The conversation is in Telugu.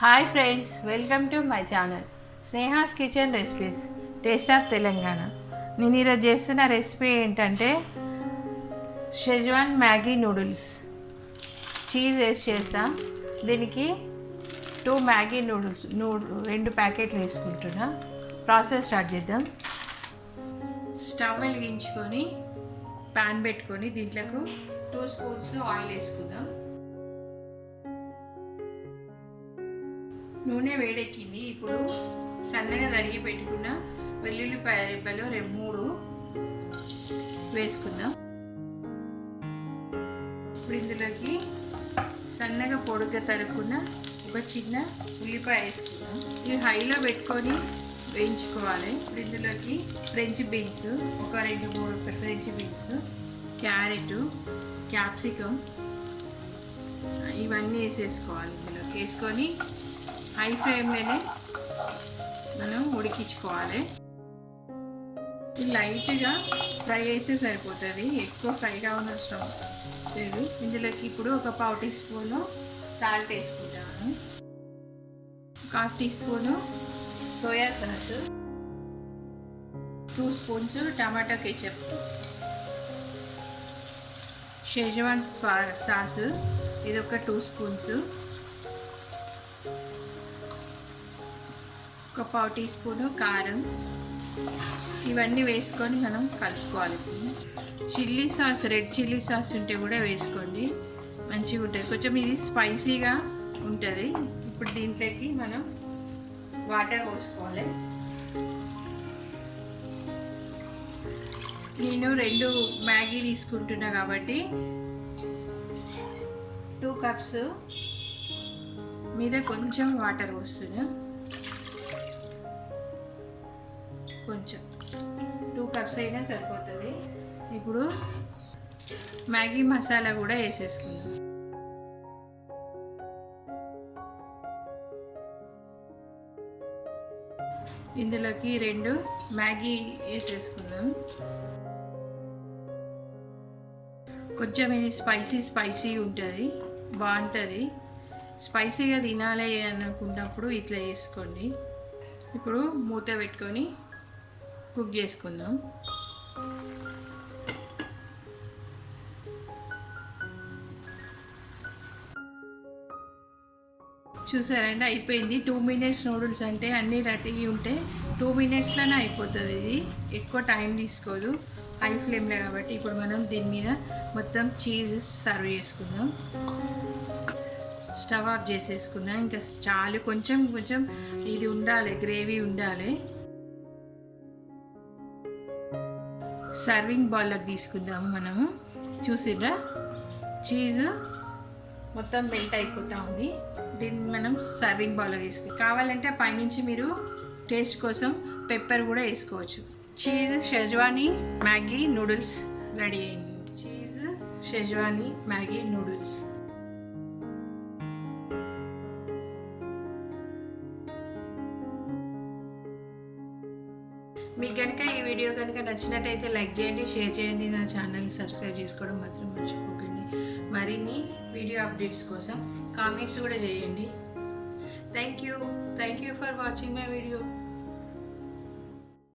Hi friends, welcome to my channel Sneha's kitchen recipes taste of Telangana. నేను ఈరోజు చేస్తున్న రెసిపీ ఏంటంటే షెజ్వాన్ మ్యాగీ నూడిల్స్. చీజ్ వేసి చేస్తా. దీనికి 2 మ్యాగీ నూడిల్స్ 2 ప్యాకెట్లు వేసుకుంటున్నా. ప్రాసెస్ స్టార్ట్ చేద్దాం. స్టవ్ వెలిగించుకొని ప్యాన్ పెట్టుకొని దీంట్లోకి 2 స్పూన్స్ ఆయిల్ వేసుకుందాం. నూనె వేడెక్కింది. ఇప్పుడు సన్నగా తరిగి పెట్టుకున్న వెల్లుల్లిపాయ రెబ్బలు 3 వేసుకుందాం. ఇప్పుడు ఇందులోకి సన్నగా పొడుగ్గా తరుక్కున్న ఒక చిన్న ఉల్లిపాయ వేసుకుందాం. ఇవి హైలో పెట్టుకొని వేయించుకోవాలి. ఇప్పుడు ఇందులోకి ఫ్రెంచ్ బీన్స్ ఒక 2-3 ఫ్రెంచ్ బీన్స్, క్యారెట్, క్యాప్సికమ్ ఇవన్నీ వేసేసుకోవాలి. ఇందులోకి వేసుకొని హై ఫ్లేమ్లోనే మనం ఉడికించుకోవాలి. లైట్గా ఫ్రై అయితే సరిపోతుంది, ఎక్కువ ఫ్రై కావనవసరం లేదు. ఇందులోకి ఇప్పుడు ఒక 1/2 టీ స్పూను సాల్ట్ వేసుకుంటాను, 1/2 teaspoon soya sauce, 2 spoons టమాటా కెచప్, షెజ్వాన్ సాస్ ఇది ఒక 2 స్పూన్స్, ఒక 1/2 టీ స్పూను కారం. ఇవన్నీ వేసుకొని మనం కలుపుకోవాలి. Chilli sauce, red chilli sauce ఉంటే కూడా వేసుకోండి, మంచిగా ఉంటుంది. కొంచెం ఇది స్పైసీగా ఉంటుంది. ఇప్పుడు దీంట్లోకి మనం వాటర్ పోసుకోవాలి. నేను 2 మ్యాగీ తీసుకుంటున్నా కాబట్టి 2 కప్స్ మీద కొంచెం వాటర్ పోస్తున్నా. కొంచెం 2 కప్స్ అయినా సరిపోతుంది. ఇప్పుడు మ్యాగీ మసాలా కూడా వేసేసుకుందాం. ఇందులోకి 2 మ్యాగీ వేసేసుకుందాం. కొంచెం ఇది స్పైసీ ఉంటుంది, బాగుంటుంది. స్పైసీగా తినాలి అనుకున్నప్పుడు ఇట్లా వేసుకోండి. ఇప్పుడు మూత పెట్టుకొని కుక్ చేసుకుందాం. చూసారండి, అయిపోయింది. 2 మినిట్స్ నూడిల్స్ అంటే అన్నీ రెడీ ఉంటే 2 మినిట్స్లోనే అయిపోతుంది. ఇది ఎక్కువ టైం తీసుకోదు, హై ఫ్లేమ్లో కాబట్టి. ఇప్పుడు మనం దీని మీద మొత్తం చీజ్ సర్వ్ చేసుకుందాం. స్టవ్ ఆఫ్ చేసేసుకున్నాం. ఇంకా చాలు, కొంచెం ఇది ఉండాలి, గ్రేవీ ఉండాలి. సర్వింగ్ బౌల్లోకి తీసుకుందాము. మనము చూసిర్రా, చీజ్ మొత్తం మెల్ట్ అయిపోతూ ఉంది. దీన్ని మనం సర్వింగ్ బౌల్లో తీసుకుంటాం. కావాలంటే పైనుంచి మీరు టేస్ట్ కోసం పెప్పర్ కూడా వేసుకోవచ్చు. చీజ్ షెజ్వానీ మ్యాగీ నూడిల్స్ రెడీ అయింది. చీజ్ షెజ్వానీ మ్యాగీ నూడిల్స్. మీకు కనుక ఈ వీడియో కనుక నచ్చినట్టయితే లైక్ చేయండి, షేర్ చేయండి. నా ఛానల్ని సబ్స్క్రైబ్ చేసుకోవడం మాత్రం మర్చిపోకండి. మరిన్ని వీడియో అప్డేట్స్ కోసం కామెంట్స్ కూడా చేయండి. Thank you for watching my video.